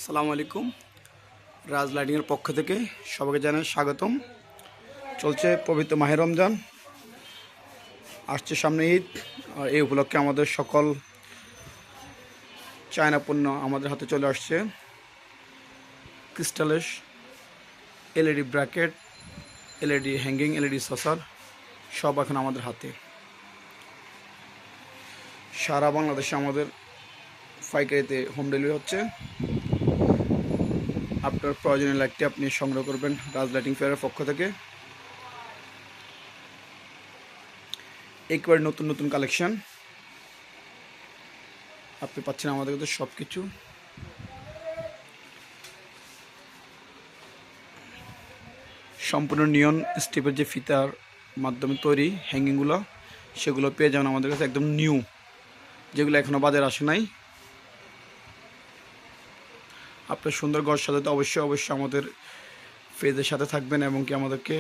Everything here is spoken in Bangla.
সালামু আলাইকুম। রাজ লাইটিংয়ের পক্ষ থেকে সবাইকে জানাই স্বাগতম। চলছে পবিত্র মাহে রমজান, আসছে সামনে ঈদ। আর এই উপলক্ষে আমাদের সকল চায়না পণ্য আমাদের হাতে চলে আসছে। ক্রিস্টালের LED bracket, LED hanging, LED saucer সব এখন আমাদের হাতে। সারা বাংলাদেশে আমাদের পাইকারিতে হোম ডেলিভারি হচ্ছে। আপনার প্রয়োজনীয় লাইটটি আপনি সংগ্রহ করবেন রাজ লাইটিং ফেয়ারের পক্ষ থেকে। একবারে নতুন নতুন কালেকশন আপনি পাচ্ছেন আমাদের কাছে। সব কিছু সম্পূর্ণ নিয়ন স্টিপের যে ফিতার মাধ্যমে তৈরি হ্যাঙ্গিংগুলো, সেগুলো পেয়ে যাবেন আমাদের কাছে একদম নিউ, যেগুলো এখনও বাজারে আসে নাই। আপনার সুন্দর ঘর সাজাতে অবশ্যই আমাদের পেজের সাথে থাকবেন এবং কি আমাদেরকে